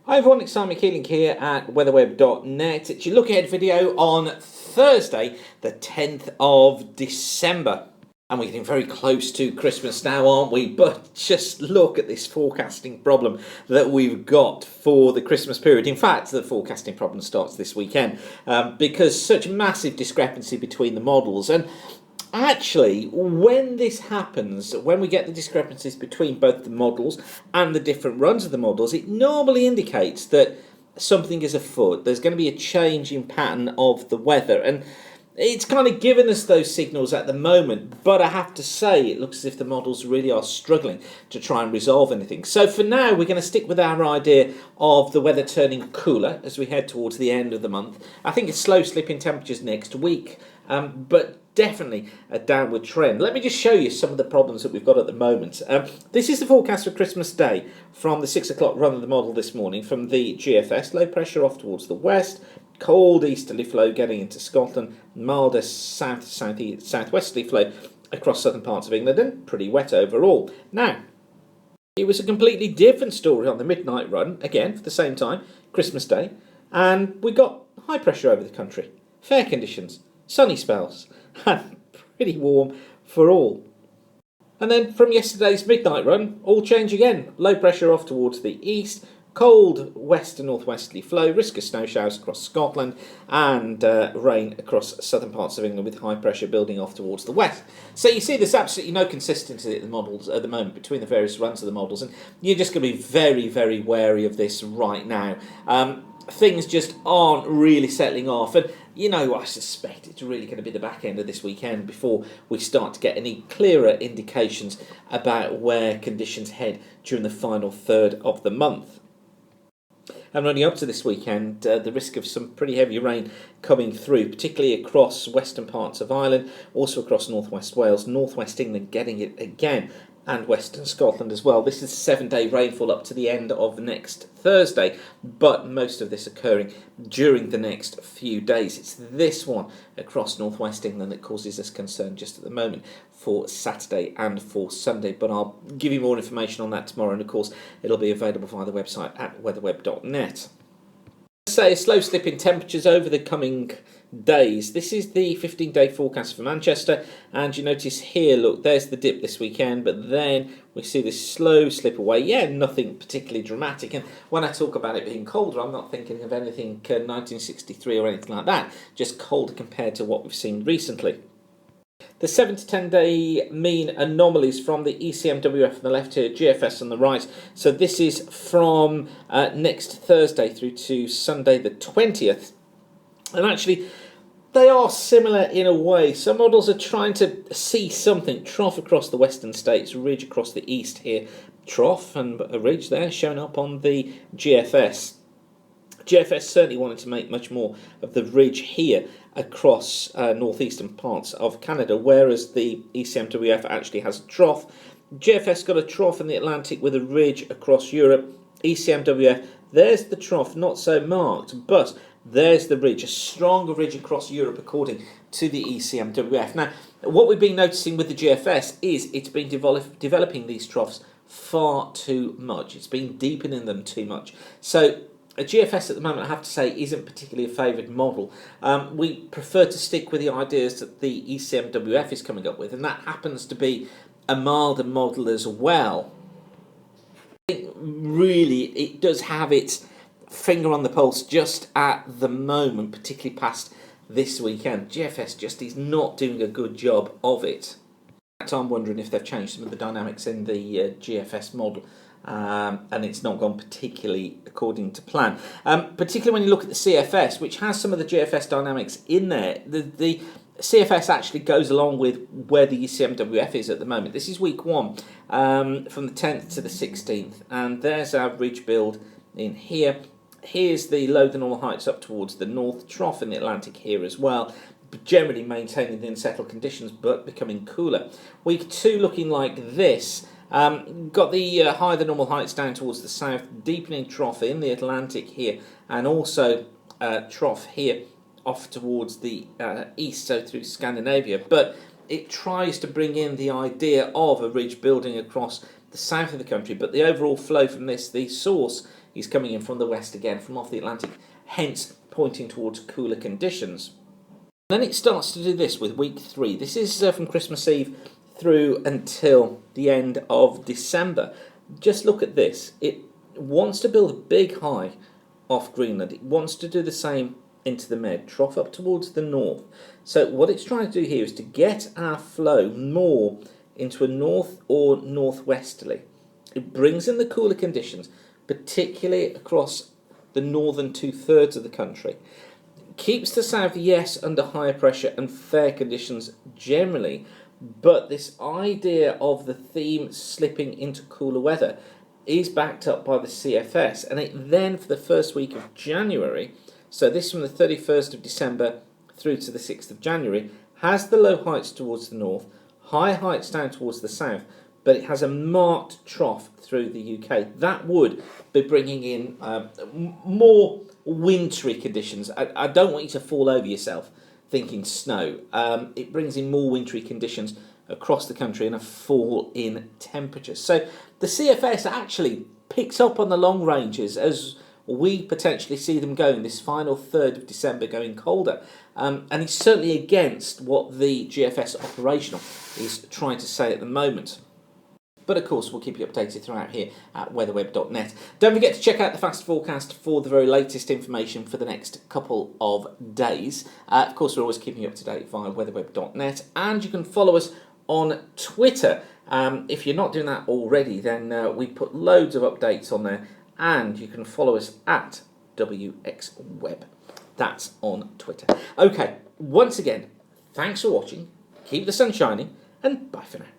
Hi everyone, it's Simon Keeling here at weatherweb.net. It's your look ahead video on Thursday, the 10th of December. And we're getting very close to Christmas now, aren't we? But just look at this forecasting problem that we've got for the Christmas period. In fact, the forecasting problem starts this weekend because such massive discrepancy between the models. And actually, when this happens, when we get the discrepancies between both the models and the different runs of the models, it normally indicates that something is afoot. There's going to be a change in pattern of the weather, and it's kind of given us those signals at the moment, but I have to say it looks as if the models really are struggling to try and resolve anything. So for now, we're going to stick with our idea of the weather turning cooler as we head towards the end of the month. I think it's slow slip in temperatures next week, but definitely a downward trend. Let me just show you some of the problems that we've got at the moment. This is the forecast for Christmas Day from the 6 o'clock run of the model this morning from the GFS. Low pressure off towards the west, cold easterly flow getting into Scotland, milder southwesterly flow across southern parts of England, and pretty wet overall. Now, it was a completely different story on the midnight run, again for the same time, Christmas Day, and we got high pressure over the country, fair conditions, sunny spells, and pretty warm for all. And then from yesterday's midnight run, all change again. Low pressure off towards the east, cold west to northwesterly flow, risk of snow showers across Scotland, and rain across southern parts of England with high pressure building off towards the west. So you see there's absolutely no consistency at the models at the moment between the various runs of the models, and you're just going to be very, very wary of this right now. Things just aren't really settling off, and I suspect it's really going to be the back end of this weekend before we start to get any clearer indications about where conditions head during the final third of the month. And running up to this weekend, the risk of some pretty heavy rain coming through, particularly across western parts of Ireland, also across northwest Wales, northwest England getting it again, and western Scotland as well. This is 7-day rainfall up to the end of next Thursday, but most of this occurring during the next few days. It's this one across northwest England that causes us concern just at the moment for Saturday and for Sunday, but I'll give you more information on that tomorrow, and of course it'll be available via the website at weatherweb.net. Say a slow slip in temperatures over the coming days. This is the 15-day forecast for Manchester, and you notice here, look, there's the dip this weekend, but then we see this slow slip away. Yeah, nothing particularly dramatic, and when I talk about it being colder, I'm not thinking of anything 1963 or anything like that, just colder compared to what we've seen recently. The 7 to 10 day mean anomalies from the ECMWF on the left here, GFS on the right. So this is from next Thursday through to Sunday the 20th. And actually, they are similar in a way. Some models are trying to see something. Trough across the western states, ridge across the east here. Trough and a ridge there showing up on the GFS. GFS certainly wanted to make much more of the ridge here across northeastern parts of Canada, whereas the ECMWF actually has a trough. GFS got a trough in the Atlantic with a ridge across Europe. ECMWF, there's the trough, not so marked, but there's the ridge, a stronger ridge across Europe according to the ECMWF. Now, what we've been noticing with the GFS is it's been developing these troughs far too much. It's been deepening them too much. So a GFS at the moment, I have to say, isn't particularly a favoured model. We prefer to stick with the ideas that the ECMWF is coming up with, and that happens to be a milder model as well. I think really it does have its finger on the pulse just at the moment, particularly past this weekend. GFS just is not doing a good job of it. In fact, I'm wondering if they've changed some of the dynamics in the GFS model. And it's not gone particularly according to plan. Particularly when you look at the CFS, which has some of the GFS dynamics in there. The CFS actually goes along with where the ECMWF is at the moment. This is week 1, from the 10th to the 16th, and there's our ridge build in here. Here's the low to normal heights up towards the north, trough in the Atlantic here as well, generally maintaining the unsettled conditions but becoming cooler. Week 2 looking like this. Got the higher than normal heights down towards the south, deepening trough in the Atlantic here, and also trough here off towards the east, so through Scandinavia. But it tries to bring in the idea of a ridge building across the south of the country, but the overall flow from this, the source is coming in from the west again, from off the Atlantic, hence pointing towards cooler conditions. Then it starts to do this with week 3. This is from Christmas Eve through until the end of December. Just look at this. It wants to build a big high off Greenland. It wants to do the same into the Med, trough up towards the north. So what it's trying to do here is to get our flow more into a north or northwesterly. It brings in the cooler conditions, particularly across the northern 2/3 of the country. Keeps the south, yes, under higher pressure and fair conditions generally, but this idea of the theme slipping into cooler weather is backed up by the CFS, and it then, for the first week of January, so this from the 31st of December through to the 6th of January, has the low heights towards the north, high heights down towards the south, but it has a marked trough through the UK. That would be bringing in more wintry conditions. I don't want you to fall over yourself thinking snow. It brings in more wintry conditions across the country and a fall in temperatures. So the CFS actually picks up on the long ranges as we potentially see them going this final third of December, going colder. And it's certainly against what the GFS operational is trying to say at the moment. But of course, we'll keep you updated throughout here at weatherweb.net. Don't forget to check out the fast forecast for the very latest information for the next couple of days. Of course, we're always keeping you up to date via weatherweb.net, and you can follow us on Twitter. If you're not doing that already, then we put loads of updates on there, and you can follow us at WXWeb. That's on Twitter. Okay, once again, thanks for watching. Keep the sun shining, and bye for now.